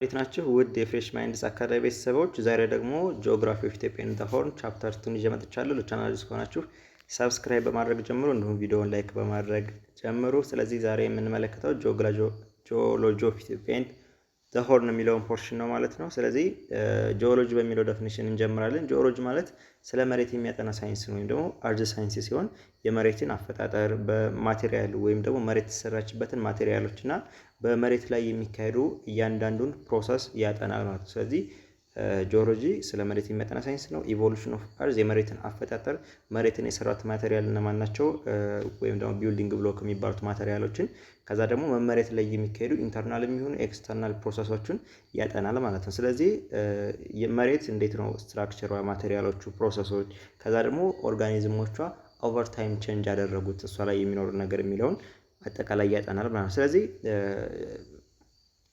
እንዴት ናችሁ ውድ የፍሬሽ ማይንድስ አካዳሚ ቤተሰቦች? ዛሬ ደግሞ ጂኦግራፊ ኦፍ ኢትዮጵያ ኤንድ ዘ ሆርን ቻፕተር 2 ይዤ መጥቻለሁ። ለቻናሉ ከሆናችሁ ሰብስክራይብ በማድረግ ጀምሩ፣ እንዲሁም ቪዲዮውን ላይክ በማድረግ ጀምሩ። ስለዚህ ዛሬ የምንመለከተው ጂኦሎጂ ኦፍ ኢትዮጵያ ኤንድ ዘ ሆርን የሚለውን ፖርሽን ነው ማለት ነው። ስለዚህ ጂኦሎጂ በሚለው ዴፊኒሽን እንጀምራለን። ጂኦሎጂ ማለት ስለ መሬት የሚያጠና ሳይንስ ነው፣ ወይም ደግሞ አርዝ ሳይንስ ሲሆን የመሬትን አፈጣጠር በማቴሪያል ወይም ደግሞ መሬት የተሰራችበትን ማቴሪያሎች እና በመሬት ላይ የሚካሄዱ እያንዳንዱን ፕሮሰስ ያጠናል ማለት ነው። ስለዚህ ጂኦሎጂ ስለ መሬት የሚያጠና ሳይንስ ነው። ኢቮሉሽን ኦፍ አርዝ የመሬትን አፈጣጠር፣ መሬትን የሰራት ማቴሪያል እነማን ናቸው ወይም ደግሞ ቢልዲንግ ብሎክ የሚባሉት ማቴሪያሎችን፣ ከዛ ደግሞ መሬት ላይ የሚካሄዱ ኢንተርናል የሚሆኑ ኤክስተርናል ፕሮሰሶችን ያጠናል ማለት ነው። ስለዚህ መሬት እንዴት ነው ስትራክቸሯ፣ ማቴሪያሎቹ፣ ፕሮሰሶች፣ ከዛ ደግሞ ኦርጋኒዝሞቿ ኦቨር ታይም ቼንጅ ያደረጉት እሷ ላይ የሚኖር ነገር የሚለውን አጠቃላይ ያጠናል ማለት ነው። ስለዚህ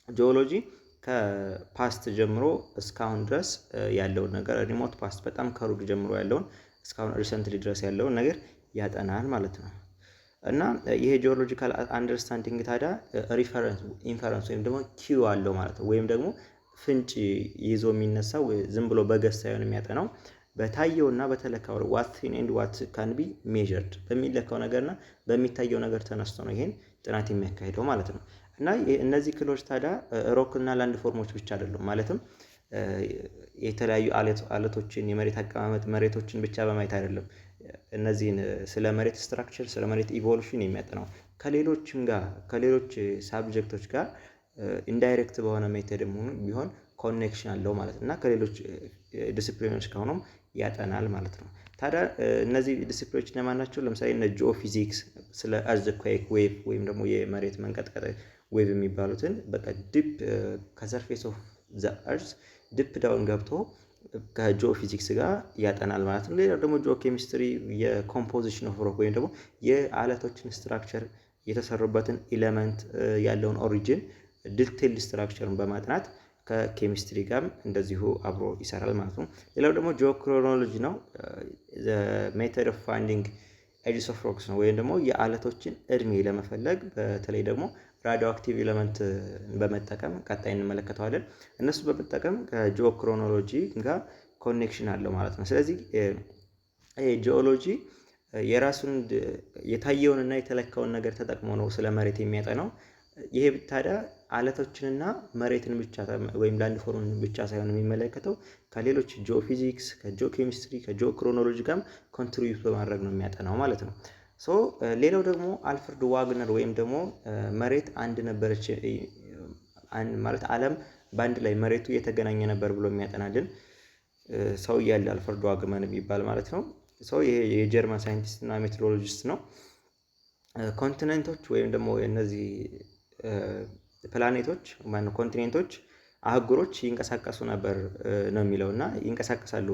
ጂኦሎጂ ከፓስት ጀምሮ እስካሁን ድረስ ያለውን ነገር ሪሞት ፓስት በጣም ከሩቅ ጀምሮ ያለውን እስካሁን ሪሰንትሊ ድረስ ያለውን ነገር ያጠናል ማለት ነው። እና ይሄ ጂኦሎጂካል አንደርስታንዲንግ ታዲያ ሪፈረንስ ኢንፈረንስ ወይም ደግሞ ኪው አለው ማለት ነው። ወይም ደግሞ ፍንጭ ይዞ የሚነሳው ዝም ብሎ በገስ ሳይሆን የሚያጠናው በታየውና በተለካው ዋት ቲን ኤንድ ዋት ካን ቢ ሜዠርድ በሚለካው ነገርና በሚታየው ነገር ተነስቶ ነው ይሄን ጥናት የሚያካሂደው ማለት ነው። እና እነዚህ ክሎች ታዲያ ሮክ እና ላንድ ፎርሞች ብቻ አይደሉም። ማለትም የተለያዩ አለቶችን፣ የመሬት አቀማመጥ መሬቶችን ብቻ በማየት አይደለም እነዚህን ስለ መሬት ስትራክቸር፣ ስለ መሬት ኢቮሉሽን የሚያጠናው ከሌሎችም ጋር ከሌሎች ሳብጀክቶች ጋር ኢንዳይሬክት በሆነ ሜተድም ቢሆን ኮኔክሽን አለው ማለት እና ከሌሎች ዲሲፕሊኖች ከሆኑም ያጠናል ማለት ነው። ታዲያ እነዚህ ዲሲፕሊኖች እነማን ናቸው? ለምሳሌ እነ ጂኦፊዚክስ ስለ አርዝኩዌክ ዌቭ ወይም ደግሞ የመሬት መንቀጥቀጥ ዌቭ የሚባሉትን በቃ ዲፕ ከሰርፌስ ኦፍ ዘ አርዝ ዲፕ ዳውን ገብቶ ከጂኦፊዚክስ ጋር ያጠናል ማለት ነው። ሌላው ደግሞ ጂኦኬሚስትሪ የኮምፖዚሽን ኦፍ ሮክ ወይም ደግሞ የአለቶችን ስትራክቸር የተሰሩበትን ኤሌመንት ያለውን ኦሪጂን ዲቴይልድ ስትራክቸርን በማጥናት ከኬሚስትሪ ጋርም እንደዚሁ አብሮ ይሰራል ማለት ነው። ሌላው ደግሞ ጂኦክሮኖሎጂ ነው። ሜተድ ኦፍ ፋይንዲንግ ኤጅስ ኦፍ ሮክስ ነው፣ ወይም ደግሞ የአለቶችን እድሜ ለመፈለግ በተለይ ደግሞ ራዲዮ አክቲቭ ኤሌመንት በመጠቀም ቀጣይ እንመለከተዋለን። እነሱ በመጠቀም ከጂኦክሮኖሎጂ ጋር ኮኔክሽን አለው ማለት ነው። ስለዚህ ጂኦሎጂ የራሱን የታየውንና የተለካውን ነገር ተጠቅሞ ነው ስለ መሬት የሚያጠናው። ይሄ ታዲያ አለቶችንና መሬትን ብቻ ወይም ላንድ ፎርምን ብቻ ሳይሆን የሚመለከተው ከሌሎች ጂኦፊዚክስ፣ ከጂኦኬሚስትሪ፣ ከጂኦክሮኖሎጂ ጋርም ኮንትሪቢዩት በማድረግ ነው የሚያጠናው ማለት ነው። ሌላው ደግሞ አልፍሬድ ዋግነር ወይም ደግሞ መሬት አንድ ነበረች ማለት ዓለም በአንድ ላይ መሬቱ የተገናኘ ነበር ብሎ የሚያጠናልን ሰው እያለ አልፍሬድ ዋግነር የሚባል ማለት ነው። ይሄ የጀርመን ሳይንቲስት እና ሜትሮሎጂስት ነው። ኮንቲኔንቶች ወይም ደግሞ እነዚህ ፕላኔቶች ማነው ኮንቲኔንቶች፣ አህጉሮች ይንቀሳቀሱ ነበር ነው የሚለው እና ይንቀሳቀሳሉ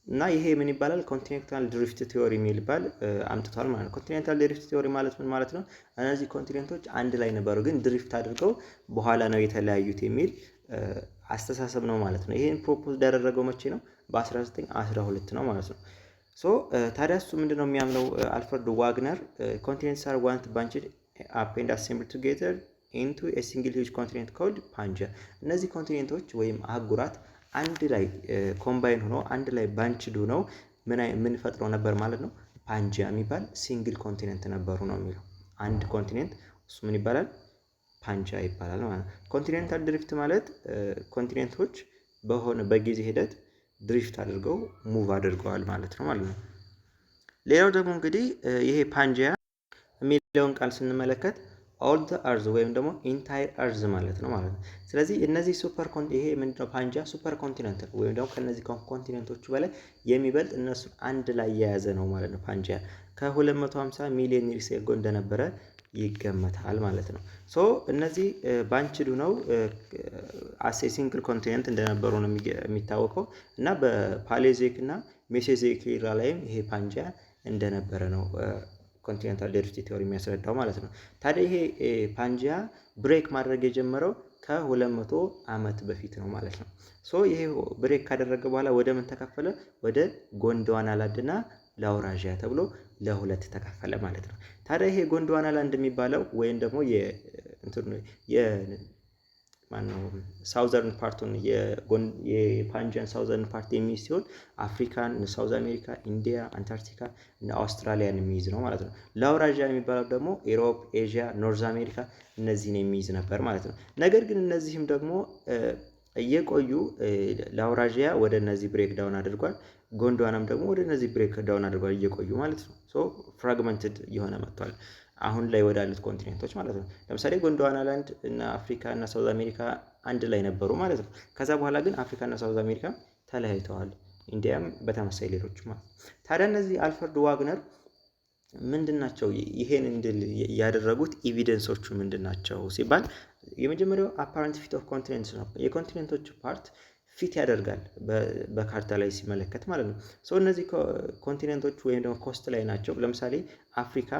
እና ይሄ ምን ይባላል? ኮንቲኔንታል ድሪፍት ቲዮሪ የሚባል አምጥቷል ማለት ነው። ኮንቲኔንታል ድሪፍት ቲዮሪ ማለት ምን ማለት ነው? እነዚህ ኮንቲኔንቶች አንድ ላይ ነበሩ ግን ድሪፍት አድርገው በኋላ ነው የተለያዩት የሚል አስተሳሰብ ነው ማለት ነው። ይሄን ፕሮፖዝ ያደረገው መቼ ነው? በ1912 ነው ማለት ነው። ታዲያ እሱ ምንድነው የሚያምነው አልፍሬድ ዋግነር? ኮንቲኔንትስ አር ዋን ባንችድ አፕ ኤንድ አሴምብልድ ቱጌዘር ኢንቱ ኤ ሲንግል ሂውጅ ኮንቲኔንት ኮልድ ፓንጂያ። እነዚህ ኮንቲኔንቶች ወይም አህጉራት አንድ ላይ ኮምባይን ሆነው አንድ ላይ ባንችድ ሆነው ምን ፈጥረው ነበር ማለት ነው? ፓንጂያ የሚባል ሲንግል ኮንቲኔንት ነበሩ ነው የሚለው። አንድ ኮንቲኔንት እሱ ምን ይባላል? ፓንጂያ ይባላል ማለት ነው። ኮንቲኔንታል ድሪፍት ማለት ኮንቲኔንቶች በሆነ በጊዜ ሂደት ድሪፍት አድርገው ሙቭ አድርገዋል ማለት ነው ማለት ነው። ሌላው ደግሞ እንግዲህ ይሄ ፓንጂያ የሚለውን ቃል ስንመለከት ኦል ዘ አርዝ ወይም ደግሞ ኢንታይር አርዝ ማለት ነው ማለት ነው። ስለዚህ እነዚህ ይሄ ምንድነው? ፓንጂያ ሱፐር ኮንቲኔንት ነው፣ ወይም ደግሞ ከነዚህ ኮንቲኔንቶቹ በላይ የሚበልጥ እነሱ አንድ ላይ የያዘ ነው ማለት ነው። ፓንጂያ ከ250 ሚሊዮን ይርስ አጎ እንደነበረ ይገመታል ማለት ነው። እነዚህ ባንችዱ ነው አሴ ሲንግል ኮንቲኔንት እንደነበሩ ነው የሚታወቀው እና በፓሌዚክ እና ሜሶዞይክ ኢራ ላይም ይሄ ፓንጂያ እንደነበረ ነው ኮንቲኔንታል ድሪፍት ቲዮሪ የሚያስረዳው ማለት ነው። ታዲያ ይሄ ፓንጂያ ብሬክ ማድረግ የጀመረው ከ200 ዓመት በፊት ነው ማለት ነው። ይሄ ብሬክ ካደረገ በኋላ ወደ ምን ተከፈለ? ወደ ጎንድዋናላንድ እና ላውራዥያ ተብሎ ለሁለት ተከፈለ ማለት ነው። ታዲያ ይሄ ጎንድዋናላንድ የሚባለው ወይም ደግሞ ማነው ሳውዘርን ፓርቱን የፓንጂያን ሳውዘርን ፓርት የሚይዝ ሲሆን አፍሪካን፣ ሳውዝ አሜሪካ፣ ኢንዲያ፣ አንታርክቲካ እና አውስትራሊያን የሚይዝ ነው ማለት ነው። ላውራዥያ የሚባለው ደግሞ ኢሮፕ፣ ኤዥያ፣ ኖርዝ አሜሪካ እነዚህን የሚይዝ ነበር ማለት ነው። ነገር ግን እነዚህም ደግሞ እየቆዩ ላውራዥያ ወደ እነዚህ ብሬክ ዳውን አድርጓል። ጎንድዋናም ደግሞ ወደ እነዚህ ብሬክ ዳውን አድርጓል እየቆዩ ማለት ነው። ሶ ፍራግመንትድ እየሆነ መጥቷል አሁን ላይ ወዳሉት ኮንቲኔንቶች ማለት ነው። ለምሳሌ ጎንድዋና ላንድ እና አፍሪካ እና ሳውዝ አሜሪካ አንድ ላይ ነበሩ ማለት ነው። ከዛ በኋላ ግን አፍሪካ እና ሳውዝ አሜሪካ ተለያይተዋል። ኢንዲያም በተመሳሳይ ሌሎች ማለት ታዲያ እነዚህ አልፍሬድ ዋግነር ምንድናቸው? ይሄን እንድል ያደረጉት ኤቪደንሶቹ ምንድናቸው ሲባል የመጀመሪያው አፓረንት ፊት ኦፍ ኮንቲኔንትስ ነው። የኮንቲኔንቶቹ ፓርት ፊት ያደርጋል በካርታ ላይ ሲመለከት ማለት ነው። ሶ እነዚህ ኮንቲኔንቶች ወይም ደግሞ ኮስት ላይ ናቸው። ለምሳሌ አፍሪካ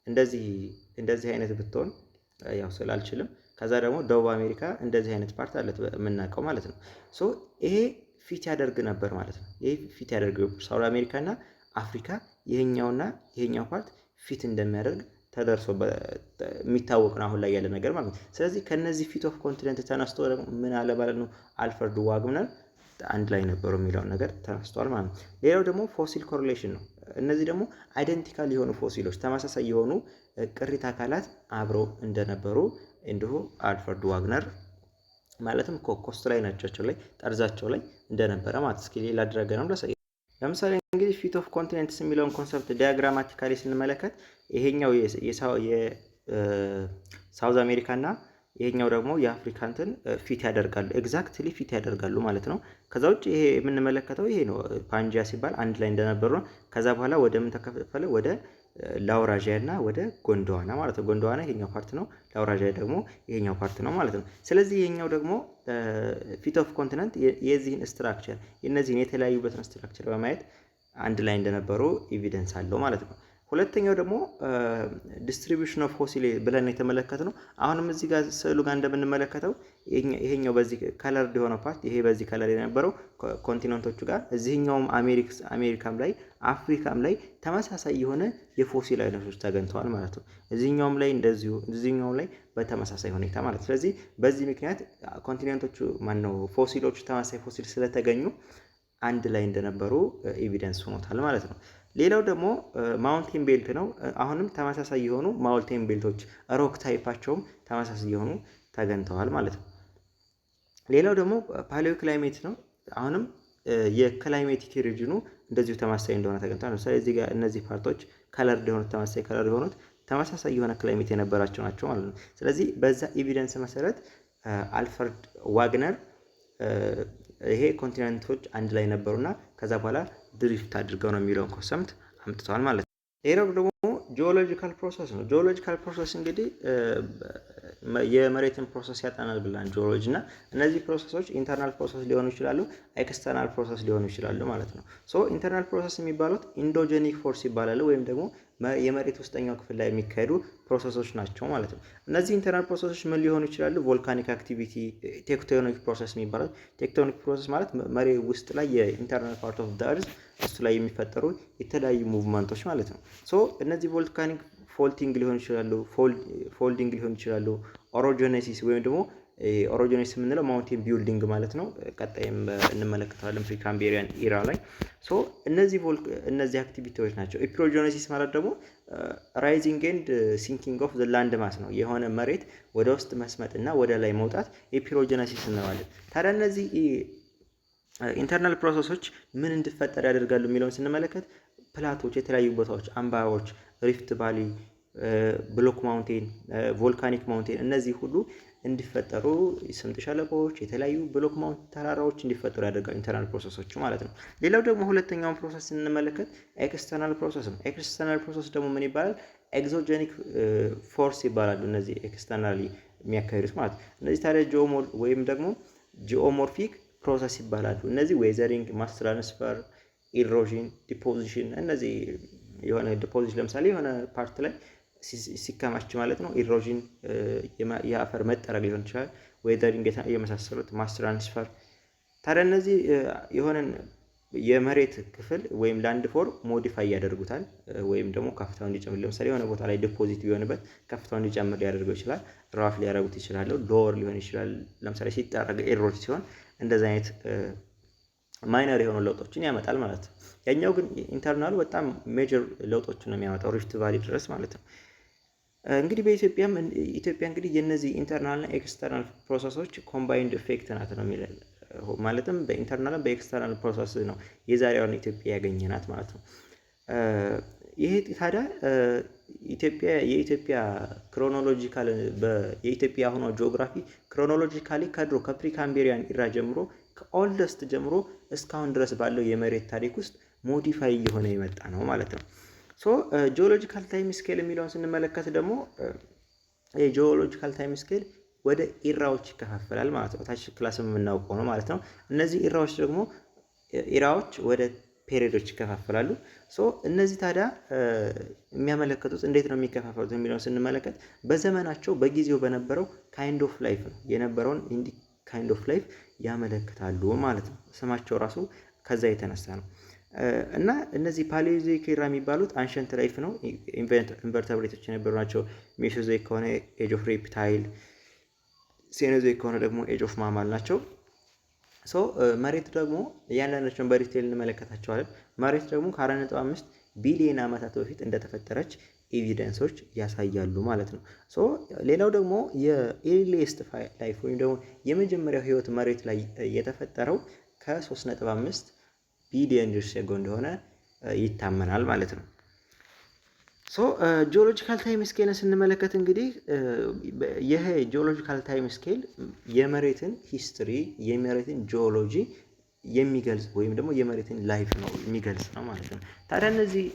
እንደዚህ አይነት ብትሆን ያው ስላልችልም፣ ከዛ ደግሞ ደቡብ አሜሪካ እንደዚህ አይነት ፓርት አለት የምናውቀው ማለት ነው። ሶ ይሄ ፊት ያደርግ ነበር ማለት ነው። ይሄ ፊት ያደርግ ሳውዝ አሜሪካ እና አፍሪካ ይሄኛውና ይሄኛው ፓርት ፊት እንደሚያደርግ ተደርሶ የሚታወቅ ነው አሁን ላይ ያለ ነገር ማለት ነው። ስለዚህ ከነዚህ ፊት ኦፍ ኮንቲኔንት ተነስቶ ደግሞ ምን አለ ማለት ነው አልፍሬድ ዋግነር አንድ ላይ ነበሩ የሚለውን ነገር ተነስቷል ማለት ነው። ሌላው ደግሞ ፎሲል ኮሪሌሽን ነው። እነዚህ ደግሞ አይደንቲካል የሆኑ ፎሲሎች ተመሳሳይ የሆኑ ቅሪተ አካላት አብረው እንደነበሩ እንዲሁ አልፍሬድ ዋግነር ማለትም ኮስት ላይ ናቸው ላይ ጠርዛቸው ላይ እንደነበረ ማለት እስኪ ሌላ ድረገንም ለሰ ለምሳሌ እንግዲህ ፊት ኦፍ ኮንቲኔንትስ የሚለውን ኮንሰፕት ዲያግራማቲካሊ ስንመለከት ይሄኛው የሳውዝ አሜሪካ እና ይሄኛው ደግሞ የአፍሪካ እንትን ፊት ያደርጋሉ፣ ኤግዛክትሊ ፊት ያደርጋሉ ማለት ነው። ከዛ ውጭ ይሄ የምንመለከተው ይሄ ነው ፓንጂያ ሲባል አንድ ላይ እንደነበሩ ነው። ከዛ በኋላ ወደ ምን ተከፈለ? ወደ ላውራዥያ እና ወደ ጎንድዋና ማለት ነው። ጎንድዋና ይሄኛው ፓርት ነው፣ ላውራዥያ ደግሞ ይሄኛው ፓርት ነው ማለት ነው። ስለዚህ ይሄኛው ደግሞ ፊት ኦፍ ኮንቲኔንት የዚህን ስትራክቸር የነዚህን የተለያዩበትን ስትራክቸር በማየት አንድ ላይ እንደነበሩ ኤቪደንስ አለው ማለት ነው። ሁለተኛው ደግሞ ዲስትሪቢዩሽን ኦፍ ፎሲል ብለን የተመለከትነው አሁንም እዚህ ጋር ስዕሉ ጋር እንደምንመለከተው ይሄኛው በዚህ ከለር የሆነው ፓርት ይሄ በዚህ ከለር የነበረው ኮንቲኔንቶቹ ጋር እዚህኛውም አሜሪካም ላይ አፍሪካም ላይ ተመሳሳይ የሆነ የፎሲል አይነቶች ተገኝተዋል ማለት ነው። እዚህኛውም ላይ እንደዚሁ እዚህኛውም ላይ በተመሳሳይ ሁኔታ ማለት ነው። ስለዚህ በዚህ ምክንያት ኮንቲኔንቶቹ ማነው ፎሲሎቹ ተመሳሳይ ፎሲል ስለተገኙ አንድ ላይ እንደነበሩ ኤቪደንስ ሆኖታል ማለት ነው። ሌላው ደግሞ ማውንቴን ቤልት ነው። አሁንም ተመሳሳይ የሆኑ ማውንቴን ቤልቶች ሮክ ታይፓቸውም ተመሳሳይ የሆኑ ተገኝተዋል ማለት ነው። ሌላው ደግሞ ፓሊዮ ክላይሜት ነው። አሁንም የክላይሜቲክ ሪጅኑ እንደዚሁ ተመሳሳይ እንደሆነ ተገኝተዋል። ለምሳሌ እዚህ ጋር እነዚህ ፓርቶች ከለር የሆኑት ተመሳሳይ ከለር የሆኑት ተመሳሳይ የሆነ ክላይሜት የነበራቸው ናቸው ማለት ነው። ስለዚህ በዛ ኤቪደንስ መሰረት አልፍሬድ ዋግነር ይሄ ኮንቲኔንቶች አንድ ላይ ነበሩና ከዛ በኋላ ድሪፍት አድርገው ነው የሚለውን ኮንሰፕት አምጥተዋል ማለት ነው። ሌላው ደግሞ ጂኦሎጂካል ፕሮሰስ ነው። ጂኦሎጂካል ፕሮሰስ እንግዲህ የመሬትን ፕሮሰስ ያጠናል ብለን ጂኦሎጂ እና እነዚህ ፕሮሰሶች ኢንተርናል ፕሮሰስ ሊሆኑ ይችላሉ፣ ኤክስተርናል ፕሮሰስ ሊሆኑ ይችላሉ ማለት ነው። ሶ ኢንተርናል ፕሮሰስ የሚባሉት ኢንዶጀኒክ ፎርስ ይባላሉ፣ ወይም ደግሞ የመሬት ውስጠኛው ክፍል ላይ የሚካሄዱ ፕሮሰሶች ናቸው ማለት ነው። እነዚህ ኢንተርናል ፕሮሰሶች ምን ሊሆኑ ይችላሉ? ቮልካኒክ አክቲቪቲ፣ ቴክቶኒክ ፕሮሰስ የሚባሉት። ቴክቶኒክ ፕሮሰስ ማለት መሬት ውስጥ ላይ የኢንተርናል ፓርት ኦፍ ዘ እርዝ እሱ ላይ የሚፈጠሩ የተለያዩ ሙቭመንቶች ማለት ነው። ሶ እነዚህ ቮልካኒክ ፎልቲንግ ሊሆኑ ይችላሉ፣ ፎልዲንግ ሊሆኑ ይችላሉ፣ ኦሮጂኔሲስ ወይም ደግሞ ኦሮጂኔሲስ የምንለው ማውንቴን ቢልዲንግ ማለት ነው። ቀጣይም እንመለከታለን ፕሪካምቤሪያን ኢራ ላይ። ሶ እነዚህ አክቲቪቲዎች ናቸው። ኢፒሮጂኔሲስ ማለት ደግሞ ራይዚንግ ኤንድ ሲንኪንግ ኦፍ ዘ ላንድ ማስ ነው። የሆነ መሬት ወደ ውስጥ መስመጥ እና ወደ ላይ መውጣት ኢፒሮጂኔሲስ እንለዋለን። ታዲያ እነዚህ ኢንተርናል ፕሮሰሶች ምን እንዲፈጠር ያደርጋሉ የሚለውን ስንመለከት ፕላቶች፣ የተለያዩ ቦታዎች፣ አምባዎች፣ ሪፍት ቫሊ፣ ብሎክ ማውንቴን፣ ቮልካኒክ ማውንቴን እነዚህ ሁሉ እንዲፈጠሩ ስምጥ ሸለቆዎች፣ የተለያዩ ብሎክ ማውንቴን ተራራዎች እንዲፈጠሩ ያደርጋሉ ኢንተርናል ፕሮሰሶች ማለት ነው። ሌላው ደግሞ ሁለተኛውን ፕሮሰስ ስንመለከት ኤክስተርናል ፕሮሰስ ነው። ኤክስተርናል ፕሮሰስ ደግሞ ምን ይባላል? ኤግዞጀኒክ ፎርስ ይባላሉ። እነዚህ ኤክስተርናሊ የሚያካሂዱት ማለት ነው። እነዚህ ታዲያ ወይም ደግሞ ጂኦሞርፊክ ፕሮሰስ ይባላሉ። እነዚህ ዌዘሪንግ፣ ማስ ትራንስፈር፣ ኢሮዥን፣ ዲፖዚሽን እነዚህ የሆነ ዲፖዚሽን ለምሳሌ የሆነ ፓርት ላይ ሲከማች ማለት ነው። ኢሮዥን የአፈር መጠረግ ሊሆን ይችላል፣ ዌዘሪንግ የመሳሰሉት፣ ማስ ትራንስፈር። ታዲያ እነዚህ የሆነን የመሬት ክፍል ወይም ላንድ ፎር ሞዲፋይ ያደርጉታል ወይም ደግሞ ከፍታው እንዲጨምር ለምሳሌ የሆነ ቦታ ላይ ዲፖዚት ቢሆንበት ከፍታው እንዲጨምር ሊያደርገው ይችላል። ራፍ ሊያደርጉት ይችላሉ። ሎወር ሊሆን ይችላል። ለምሳሌ ሲጠረግ ኤሮች ሲሆን እንደዚህ አይነት ማይነር የሆኑ ለውጦችን ያመጣል ማለት ነው። ያኛው ግን ኢንተርናሉ በጣም ሜጀር ለውጦችን ነው የሚያመጣው ሪፍት ቫሊ ድረስ ማለት ነው። እንግዲህ ኢትዮጵያ እንግዲህ የነዚህ ኢንተርናል እና ኤክስተርናል ፕሮሰሶች ኮምባይንድ ኢፌክት ናት ነው የሚለው። ማለትም በኢንተርናል በኤክስተርናል ፕሮሰስ ነው የዛሬዋን ኢትዮጵያ ያገኘናት ማለት ነው። ይሄ ታዲያ የኢትዮጵያ ክሮኖሎጂካል የኢትዮጵያ አሁኗ ጂኦግራፊ ክሮኖሎጂካሊ ከድሮ ከፕሪካምቤሪያን ኢራ ጀምሮ ከኦልደስት ጀምሮ እስካሁን ድረስ ባለው የመሬት ታሪክ ውስጥ ሞዲፋይ እየሆነ የመጣ ነው ማለት ነው። ሶ ጂኦሎጂካል ታይም ስኬል የሚለውን ስንመለከት ደግሞ የጂኦሎጂካል ታይም ስኬል ወደ ኢራዎች ይከፋፈላል ማለት ነው። ታች ክላስ የምናውቀው ነው ማለት ነው። እነዚህ ኢራዎች ወደ ፔሪዶች ይከፋፈላሉ። ሶ እነዚህ ታዲያ የሚያመለክቱት እንዴት ነው የሚከፋፈሉት የሚለውን ስንመለከት በዘመናቸው በጊዜው በነበረው ካይንድ ኦፍ ላይፍ ነው የነበረውን ካይንድ ኦፍ ላይፍ ያመለክታሉ ማለት ነው። ስማቸው ራሱ ከዛ የተነሳ ነው። እና እነዚህ ፓሊዮዞይክ ኢራ የሚባሉት አንሸንት ላይፍ ነው። ኢንቨርተብሬቶች የነበሩ ናቸው። ሜሶዞይክ ከሆነ ኤጅ ኦፍ ሬፕታይል፣ ሴኖዞይክ ከሆነ ደግሞ ኤጅ ኦፍ ማማል ናቸው። ሶ መሬት ደግሞ እያንዳንዳቸውን በዲቴል እንመለከታቸዋለን። መሬት ደግሞ ከ4.5 ቢሊዮን ዓመታት በፊት እንደተፈጠረች ኤቪደንሶች ያሳያሉ ማለት ነው። ሶ ሌላው ደግሞ የኤርሊየስት ላይፍ ወይም ደግሞ የመጀመሪያው ህይወት መሬት ላይ የተፈጠረው ከ3.5 ቢሊዮን ይርስ አጎ እንደሆነ ይታመናል ማለት ነው። ሶ ጂኦሎጂካል ታይም ስኬልን ስንመለከት እንግዲህ ይሄ ጂኦሎጂካል ታይም ስኬል የመሬትን ሂስትሪ የመሬትን ጂኦሎጂ የሚገልጽ ወይም ደግሞ የመሬትን ላይፍ ነው የሚገልጽ ነው ማለት ነው። ታዲያ እነዚህ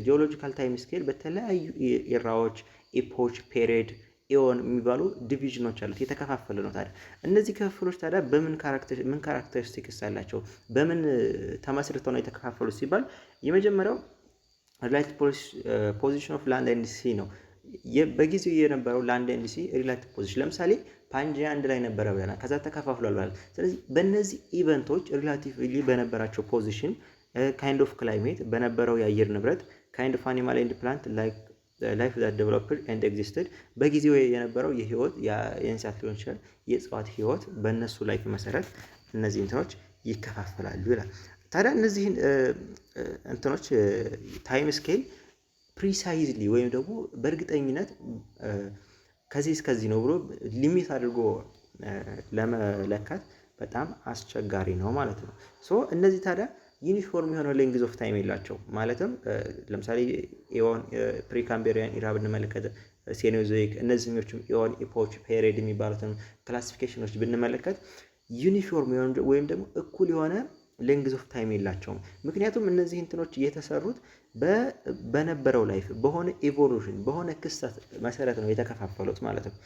ጂኦሎጂካል ታይም ስኬል በተለያዩ ኢራዎች፣ ኢፖች፣ ፔሪድ፣ ኢዮን የሚባሉ ዲቪዥኖች አሉት። የተከፋፈለ ነው። ታዲያ እነዚህ ክፍሎች ታዲያ ምን ካራክተሪስቲክስ አላቸው? በምን ተመስርተው ነው የተከፋፈሉት ሲባል የመጀመሪያው ሪላቲቭ ፖዚሽን ኦፍ ላንድ ኤንድ ሲ ነው። በጊዜው የነበረው ላንድ ኤንድ ሲ ሪላቲቭ ፖዚሽን ለምሳሌ ፓንጂያ አንድ ላይ ነበረ ብለናል። ከዛ ተከፋፍሏል ማለት። ስለዚህ በእነዚህ ኢቨንቶች ሪላቲቭሊ በነበራቸው ፖዚሽን ካይንድ ኦፍ ክላይሜት በነበረው የአየር ንብረት ካይንድ ኦፍ አኒማል ኤንድ ፕላንት ላይፍ ዛት ዴቨሎፕድ ኤንድ ኤግዚስትድ በጊዜው የነበረው የህይወት የእንስሳት ሊሆን ይችላል የእጽዋት ህይወት በእነሱ ላይፍ መሰረት እነዚህ እንትኖች ይከፋፈላሉ ይላል። ታዲያ እነዚህን እንትኖች ታይም ስኬል ፕሪሳይዝሊ ወይም ደግሞ በእርግጠኝነት ከዚህ እስከዚህ ነው ብሎ ሊሚት አድርጎ ለመለካት በጣም አስቸጋሪ ነው ማለት ነው። ሶ እነዚህ ታዲያ ዩኒፎርም የሆነ ሌንግዝ ኦፍ ታይም የላቸው። ማለትም ለምሳሌ ኢዮን፣ ፕሪካምቤሪያን ኢራ ብንመለከት፣ ሴኖዞይክ እነዚህኞቹም ኢዮን፣ ኢፖች፣ ፔሪድ የሚባሉትን ክላሲፊኬሽኖች ብንመለከት ዩኒፎርም የሆነ ወይም ደግሞ እኩል የሆነ ሌንግዝ ኦፍ ታይም የላቸውም። ምክንያቱም እነዚህ እንትኖች የተሰሩት በነበረው ላይፍ በሆነ ኢቮሉሽን በሆነ ክስተት መሰረት ነው የተከፋፈሉት ማለት ነው።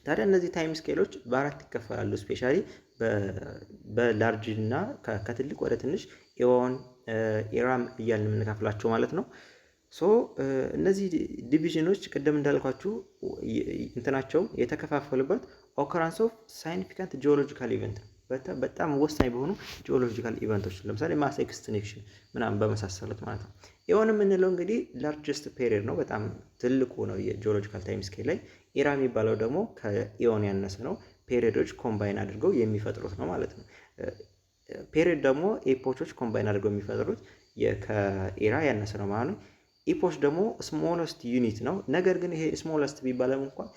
ታዲያ እነዚህ ታይም ስኬሎች በአራት ይከፈላሉ። ስፔሻሊ በላርጅ እና ከትልቅ ወደ ትንሽ ኢዮን፣ ኢራም እያልን የምንከፍላቸው ማለት ነው። ሶ እነዚህ ዲቪዥኖች ቅድም እንዳልኳችሁ እንትናቸው የተከፋፈሉበት ኦከራንስ ኦፍ ሳይግኒፊካንት ጂኦሎጂካል ኢቨንት በጣም ወሳኝ በሆኑ ጂኦሎጂካል ኢቨንቶች ለምሳሌ ማስ ኤክስቲንክሽን ምናምን በመሳሰሉት ማለት ነው። ኢዮን የምንለው እንግዲህ ላርጀስት ፔሪድ ነው፣ በጣም ትልቁ ነው የጂኦሎጂካል ታይም ስኬል ላይ። ኢራ የሚባለው ደግሞ ከኢዮን ያነሰ ነው። ፔሪዶች ኮምባይን አድርገው የሚፈጥሩት ነው ማለት ነው። ፔሪድ ደግሞ ኤፖቾች ኮምባይን አድርገው የሚፈጥሩት ከኢራ ያነሰ ነው ማለት ነው። ኢፖች ደግሞ ስሞለስት ዩኒት ነው። ነገር ግን ይሄ ስሞለስት ቢባለም እንኳን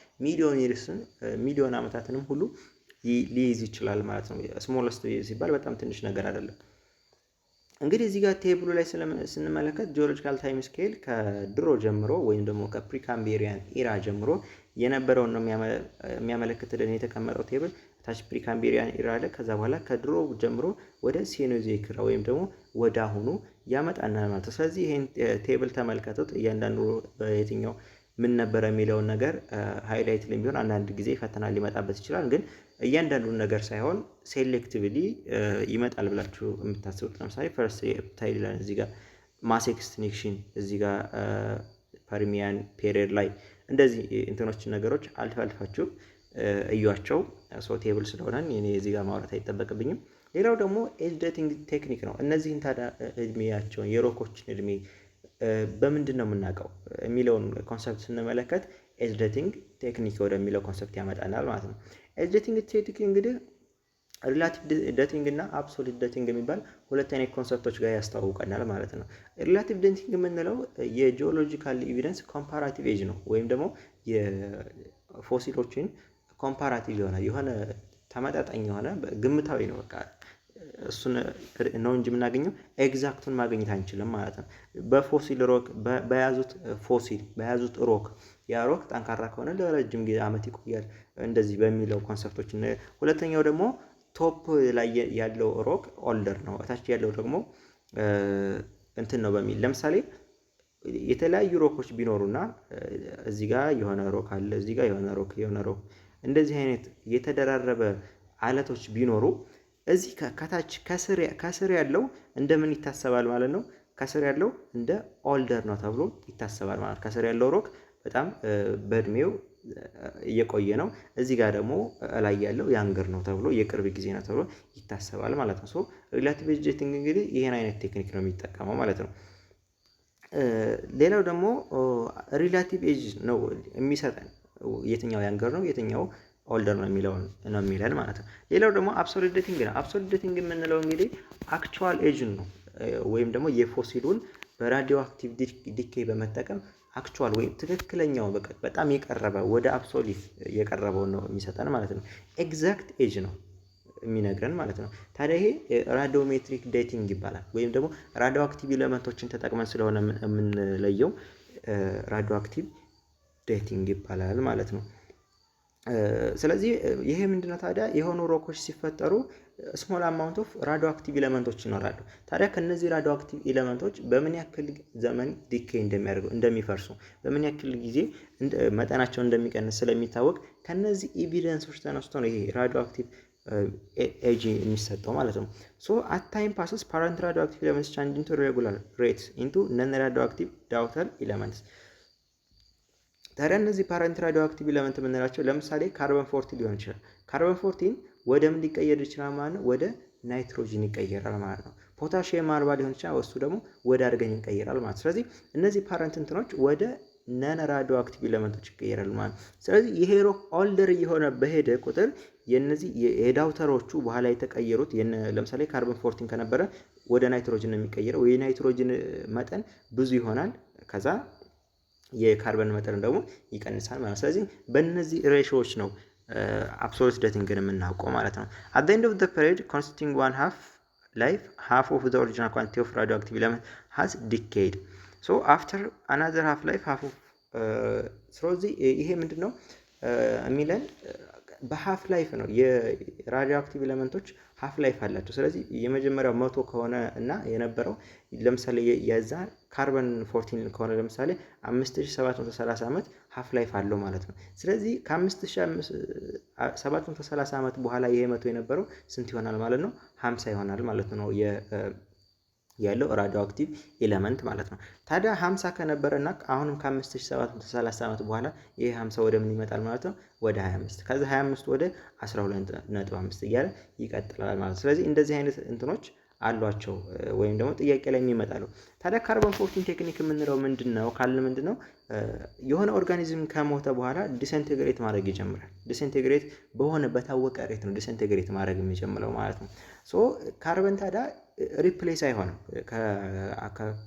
ሚሊዮን ዓመታትንም ሁሉ ሊይዝ ይችላል ማለት ነው። ስሞለስት ሲባል በጣም ትንሽ ነገር አይደለም። እንግዲህ እዚህ ጋር ቴብሉ ላይ ስንመለከት ጂኦሎጂካል ታይም ስኬል ከድሮ ጀምሮ ወይም ደግሞ ከፕሪካምቤሪያን ኢራ ጀምሮ የነበረውን ነው የሚያመለክትልን የተቀመጠው ቴብል። ታች ፕሪካምቤሪያን ኢራ አለ። ከዛ በኋላ ከድሮ ጀምሮ ወደ ሴኖዞይክ ኢራ ወይም ደግሞ ወደ አሁኑ ያመጣናል ማለት ነው። ስለዚህ ይሄን ቴብል ተመልከቱት። እያንዳንዱ በየትኛው ምን ነበረ የሚለውን ነገር ሃይላይት ላይ ቢሆን አንዳንድ ጊዜ ፈተና ሊመጣበት ይችላል። ግን እያንዳንዱን ነገር ሳይሆን ሴሌክቲቭሊ ይመጣል ብላችሁ የምታስቡት ለምሳሌ ፈርስት ሬፕታይል ላይ እዚህ ጋር ማስ ኤክስቲንክሽን እዚህ ጋር ፐርሚያን ፔሪድ ላይ እንደዚህ እንትኖች ነገሮች አልፋችሁ እዩዋቸው። ሶ ቴብል ስለሆነ እኔ እዚህ ጋር ማውራት አይጠበቅብኝም። ሌላው ደግሞ ኤጅ ዴቲንግ ቴክኒክ ነው። እነዚህን ታዲያ እድሜያቸውን የሮኮችን እድሜ በምንድን ነው የምናውቀው የሚለውን ኮንሰፕት ስንመለከት ኤጅ ዴቲንግ ቴክኒክ ወደሚለው ኮንሰፕት ያመጣናል ማለት ነው። ኤጅ ዴቲንግ ቴክኒክ እንግዲህ ሪላቲቭ ዴቲንግ እና አብሶሉት ዴቲንግ የሚባል ሁለት አይነት ኮንሰፕቶች ጋር ያስተዋውቀናል ማለት ነው። ሪላቲቭ ዴቲንግ የምንለው የጂኦሎጂካል ኤቪደንስ ኮምፓራቲቭ ኤጅ ነው፣ ወይም ደግሞ የፎሲሎችን ኮምፓራቲቭ የሆነ ተመጣጣኝ የሆነ ግምታዊ ነው። በቃ እሱን ነው እንጂ የምናገኘው ኤግዛክቱን ማግኘት አንችልም ማለት ነው። በፎሲል ሮክ በያዙት ሮክ ያ ሮክ ጠንካራ ከሆነ ለረጅም ጊዜ ዓመት ይቆያል እንደዚህ በሚለው ኮንሰፕቶች። ሁለተኛው ደግሞ ቶፕ ላይ ያለው ሮክ ኦልደር ነው፣ እታች ያለው ደግሞ እንትን ነው በሚል ለምሳሌ የተለያዩ ሮኮች ቢኖሩና እዚህ ጋር የሆነ ሮክ አለ፣ እዚህ ጋር የሆነ ሮክ እንደዚህ አይነት የተደራረበ አለቶች ቢኖሩ እዚህ ከታች ከስር ያለው እንደምን ይታሰባል ማለት ነው? ከስር ያለው እንደ ኦልደር ነው ተብሎ ይታሰባል ማለት። ከስር ያለው ሮክ በጣም በእድሜው እየቆየ ነው፣ እዚህ ጋር ደግሞ ላይ ያለው ያንገር ነው ተብሎ የቅርብ ጊዜ ነው ተብሎ ይታሰባል ማለት ነው። ሶ ሪላቲቭ ኤጅ ዴቲንግ እንግዲህ ይሄን አይነት ቴክኒክ ነው የሚጠቀመው ማለት ነው። ሌላው ደግሞ ሪላቲቭ ኤጅ ነው የሚሰጠን የትኛው ያንገር ነው የትኛው ኦልደር ነው የሚለውን ነው የሚለን ማለት ነው። ሌላው ደግሞ አብሶሉት ዴቲንግ ነው። አብሶሉት ዴቲንግ የምንለው እንግዲህ አክቹዋል ኤጅን ነው ወይም ደግሞ የፎሲሉን በራዲዮ አክቲቭ ዲኬ በመጠቀም አክቹዋል ወይም ትክክለኛው በጣም የቀረበ ወደ አብሶሉት የቀረበውን ነው የሚሰጠን ማለት ነው። ኤግዛክት ኤጅ ነው የሚነግረን ማለት ነው። ታዲያ ይሄ ራዲዮሜትሪክ ዴቲንግ ይባላል። ወይም ደግሞ ራዲዮ አክቲቭ ኤሌመንቶችን ተጠቅመን ስለሆነ የምንለየው ራዲዮ አክቲቭ ዴቲንግ ይባላል ማለት ነው። ስለዚህ ይሄ ምንድነው ታዲያ የሆኑ ሮኮች ሲፈጠሩ ስሞል አማውንት ኦፍ ራዲዮ አክቲቭ ኤሌመንቶች ይኖራሉ። ታዲያ ከነዚህ ራዲዮ አክቲቭ ኤሌመንቶች በምን ያክል ዘመን ዲኬ እንደሚፈርሱ በምን ያክል ጊዜ መጠናቸው እንደሚቀንስ ስለሚታወቅ ከነዚህ ኤቪደንሶች ተነስቶ ነው ይሄ ራዲዮ አክቲቭ ኤጅ የሚሰጠው ማለት ነው። ሶ አት ታይም ፓስስ ፓረንት ራዲዮ አክቲቭ ኤሌመንትስ ቼንጅ ኢንቱ ሬጉላር ሬትስ ኢንቱ ነን ራዲዮ አክቲቭ ዳውተር ኤሌመንትስ። ታዲያ እነዚህ ፓረንት ራዲዮ አክቲቭ ኤሌመንት የምንላቸው ለምሳሌ ካርበን 14 ሊሆን ይችላል። ካርበን 14 ወደ ምን ሊቀየር ይችላል ማለት ነው? ወደ ናይትሮጂን ይቀየራል ማለት ነው። ፖታሺየም 40 ሊሆን ይችላል፣ እሱ ደግሞ ወደ አርገን ይቀየራል ማለት ነው። ስለዚህ እነዚህ ፓረንት እንትኖች ወደ ነን ራዲዮ አክቲቭ ኤሌመንቶች ይቀየራሉ ማለት ነው። ስለዚህ ይሄ ሮክ ኦልደር እየሆነ በሄደ ቁጥር የነዚህ የዳውተሮቹ በኋላ የተቀየሩት ለምሳሌ ካርበን 14 ከነበረ ወደ ናይትሮጂን ነው የሚቀየረው። የናይትሮጂን መጠን ብዙ ይሆናል፣ ከዛ የካርበን መጠን ደግሞ ይቀንሳል ማለት ነው። ስለዚህ በእነዚህ ሬሾዎች ነው አብሶሉት ዴቲንግን የምናውቀው ማለት ነው። at the end of the period constituting one half life half of the original quantity of radioactive element has decayed so after another half life half of ስለዚህ ይሄ ምንድነው የሚለን በሃፍ ላይፍ ነው። የራዲዮ አክቲቭ ኤሌመንቶች ሃፍ ላይፍ አላቸው። ስለዚህ የመጀመሪያው 100 ከሆነ እና የነበረው ለምሳሌ የዛ ካርበን 14 ከሆነ ለምሳሌ 5730 ዓመት ሃፍ ላይፍ አለው ማለት ነው። ስለዚህ ከ5730 ዓመት በኋላ ይሄ 100 የነበረው ስንት ይሆናል ማለት ነው? 50 ይሆናል ማለት ነው ያለው ራዲዮ አክቲቭ ኤሌመንት ማለት ነው። ታዲያ 50 ከነበረና አሁንም ከ5730 ዓመት በኋላ ይሄ 50 ወደ ምን ይመጣል ማለት ነው? ወደ 25 ከዛ 25 ወደ 12.5 እያለ ይቀጥላል ማለት ነው። ስለዚህ እንደዚህ አይነት እንትኖች አሏቸው ወይም ደግሞ ጥያቄ ላይ የሚመጣሉ። ታዲያ ካርበን 14 ቴክኒክ የምንለው ምንድነው ካልን ምንድነው የሆነ ኦርጋኒዝም ከሞተ በኋላ ዲስኢንቴግሬት ማድረግ ይጀምራል። ዲስኢንቴግሬት በሆነ በታወቀ ሬት ነው ዲስኢንቴግሬት ማድረግ የሚጀምረው ማለት ነው። ሶ ካርበን ታዲያ ሪፕሌስ አይሆንም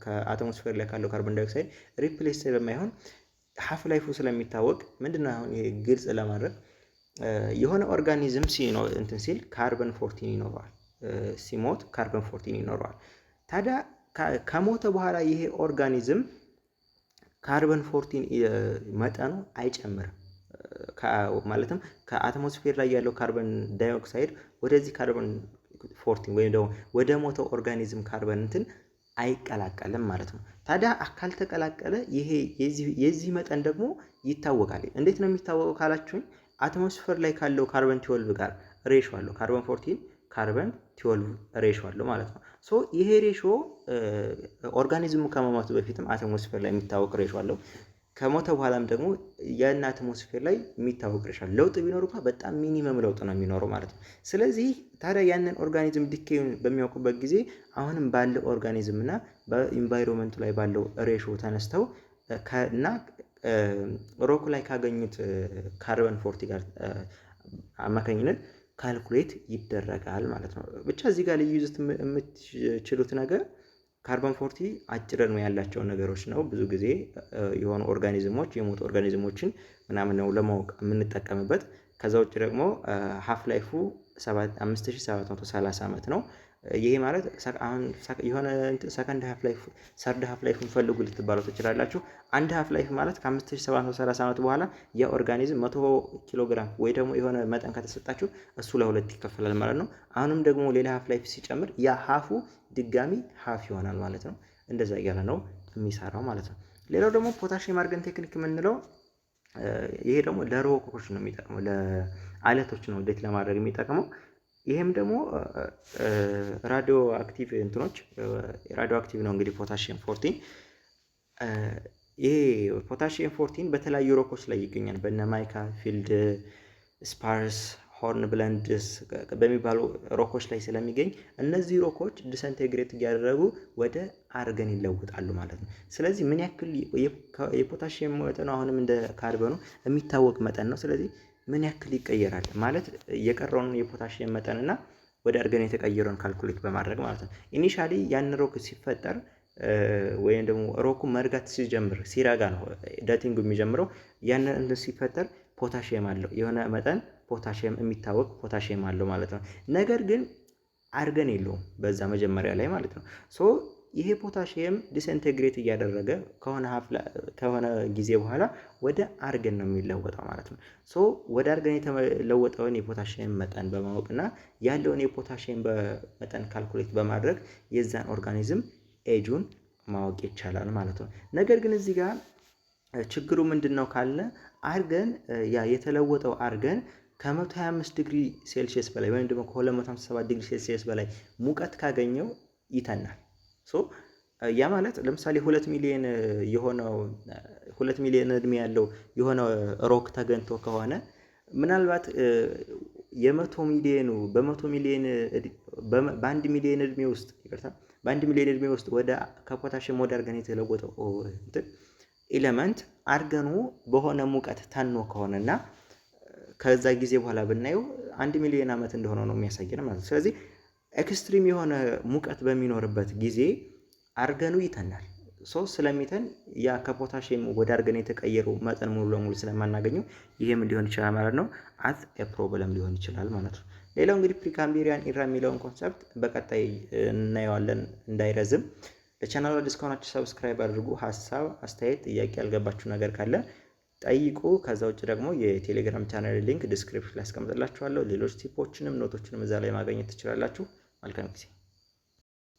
ከአቶሞስፌር ላይ ካለው ካርበን ዳይኦክሳይድ ሪፕሌስ ስለማይሆን ሃፍ ላይፉ ስለሚታወቅ ምንድነው አሁን ይሄ ግልጽ ለማድረግ የሆነ ኦርጋኒዝም እንትን ሲል ካርበን 14 ይኖረዋል። ሲሞት ካርበን 14 ይኖረዋል። ታዲያ ከሞተ በኋላ ይሄ ኦርጋኒዝም ካርበን 14 መጠኑ አይጨምርም። ማለትም ከአቶሞስፌር ላይ ያለው ካርበን ዳይኦክሳይድ ወደዚህ ካርበን 14 ወይም ደግሞ ወደ ሞተው ኦርጋኒዝም ካርበን እንትን አይቀላቀልም ማለት ነው። ታዲያ አካል ተቀላቀለ ይሄ የዚህ መጠን ደግሞ ይታወቃል። እንዴት ነው የሚታወቀው ካላችሁኝ አቶሞስፌር ላይ ካለው ካርበን 12 ጋር ሬሾ አለው። ካርበን 14 ካርበን 12 ሬሾ አለው ማለት ነው። ሶ ይሄ ሬሾ ኦርጋኒዝሙ ከመሞቱ በፊትም አቶሞስፌር ላይ የሚታወቅ ሬሾ አለው። ከሞተ በኋላም ደግሞ የእነ አትሞስፌር ላይ የሚታወቅ ሬሻል ለውጥ ቢኖር እንኳን በጣም ሚኒመም ለውጥ ነው የሚኖረው ማለት ነው። ስለዚህ ታዲያ ያንን ኦርጋኒዝም ዲኬዩን በሚያውቁበት ጊዜ አሁንም ባለው ኦርጋኒዝም እና በኢንቫይሮንመንቱ ላይ ባለው ሬሾ ተነስተው እና ሮክ ላይ ካገኙት ካርበን 40 ጋር አማካኝነት ካልኩሌት ይደረጋል ማለት ነው። ብቻ እዚህ ጋር ልዩት የምትችሉት ነገር ካርበን 40 አጭር ዕድሜ ያላቸው ነገሮች ነው። ብዙ ጊዜ የሆኑ ኦርጋኒዝሞች የሞቱ ኦርጋኒዝሞችን ምናምን ነው ለማወቅ የምንጠቀምበት። ከዛ ውጭ ደግሞ ሃፍ ላይፉ 5730 ዓመት ነው። ይሄ ማለት አሁን የሆነ ሰከንድ ሃፍ ላይፍ ሰርድ ሃፍ ላይፍ ፈልጉ ልትባሉ ትችላላችሁ። አንድ ሃፍ ላይፍ ማለት ከ5730 ዓመት በኋላ የኦርጋኒዝም 100 ኪሎ ግራም ወይ ደግሞ የሆነ መጠን ከተሰጣችሁ እሱ ለሁለት ይከፈላል ማለት ነው። አሁንም ደግሞ ሌላ ሃፍ ላይፍ ሲጨምር ያ ሃፉ ድጋሚ ሃፍ ይሆናል ማለት ነው። እንደዛ እያለ ነው የሚሰራው ማለት ነው። ሌላው ደግሞ ፖታሺየም አርገን ቴክኒክ የምንለው ይሄ ደግሞ ለሮኮች ነው የሚጠቅመው፣ ለአለቶች ነው ዴት ለማድረግ የሚጠቅመው። ይሄም ደግሞ ራዲዮ አክቲቭ እንትኖች ራዲዮ አክቲቭ ነው እንግዲህ ፖታሺየም 14። ይሄ ፖታሺየም 14 በተለያዩ ሮኮች ላይ ይገኛል። በእነ ማይካ ፊልድ ስፓርስ ሆርን ብለንድስ በሚባሉ ሮኮች ላይ ስለሚገኝ እነዚህ ሮኮች ዲስኢንቴግሬት እያደረጉ ወደ አርገን ይለውጣሉ ማለት ነው። ስለዚህ ምን ያክል የፖታሺየም መጠኑ አሁንም እንደ ካርበኑ የሚታወቅ መጠን ነው። ስለዚህ ምን ያክል ይቀየራል ማለት የቀረውን የፖታሺየም መጠንና ወደ አርገን የተቀየረውን ካልኩሌት በማድረግ ማለት ነው። ኢኒሻሊ ያን ሮክ ሲፈጠር ወይም ደግሞ ሮኩ መርጋት ሲጀምር ሲረጋ ነው ዳቲንግ የሚጀምረው። ያን ሲፈጠር ፖታሺየም አለው የሆነ መጠን ፖታሺየም የሚታወቅ ፖታሺየም አለው ማለት ነው። ነገር ግን አርገን የለውም በዛ መጀመሪያ ላይ ማለት ነው። ሶ ይሄ ፖታሺየም ዲስኢንቴግሬት እያደረገ ከሆነ ጊዜ በኋላ ወደ አርገን ነው የሚለወጠው ማለት ነው። ሶ ወደ አርገን የተለወጠውን የፖታሺየም መጠን በማወቅና ያለውን የፖታሺየም መጠን ካልኩሌት በማድረግ የዛን ኦርጋኒዝም ኤጁን ማወቅ ይቻላል ማለት ነው። ነገር ግን እዚህ ጋር ችግሩ ምንድነው ካለ አርገን ያ የተለወጠው አርገን ከ125 ዲግሪ ሴልሺየስ በላይ ወይም ደግሞ ከ257 ዲግሪ ሴልሺየስ በላይ ሙቀት ካገኘው ይተናል። ሶ ያ ማለት ለምሳሌ 2 ሚሊዮን የሆነው 2 ሚሊዮን እድሜ ያለው የሆነ ሮክ ተገንቶ ከሆነ ምናልባት የ100 ሚሊዮኑ በ100 ሚሊዮን በ1 ሚሊዮን እድሜ ውስጥ ይቅርታ በ1 ሚሊዮን እድሜ ውስጥ ወደ ከፖታሺየም ወደ አርገን የተለወጠው ኤሌመንት አርገኑ በሆነ ሙቀት ተኖ ከሆነና ከዛ ጊዜ በኋላ ብናየው 1 ሚሊዮን ዓመት እንደሆነ ነው የሚያሳየን ማለት ነው። ስለዚህ ኤክስትሪም የሆነ ሙቀት በሚኖርበት ጊዜ አርገኑ ይተናል። ሶ ስለሚተን ያ ከፖታሺየም ወደ አርገን የተቀየረው መጠን ሙሉ ለሙሉ ስለማናገኘው ይሄም ሊሆን ይችላል ማለት ነው። አት ፕሮብለም ሊሆን ይችላል ማለት ነው። ሌላው እንግዲህ ፕሪካምቢሪያን ኢራ የሚለውን ኮንሰፕት በቀጣይ እናየዋለን እንዳይረዝም። ለቻናሉ አዲስ ከሆናችሁ ሰብስክራይብ አድርጉ። ሐሳብ፣ አስተያየት፣ ጥያቄ ያልገባችሁ ነገር ካለ ጠይቁ። ከዛ ውጭ ደግሞ የቴሌግራም ቻናል ሊንክ ዲስክሪፕሽን ላይ አስቀምጥላችኋለሁ። ሌሎች ቲፖችንም ኖቶችንም እዛ ላይ ማግኘት ትችላላችሁ። መልካም ጊዜ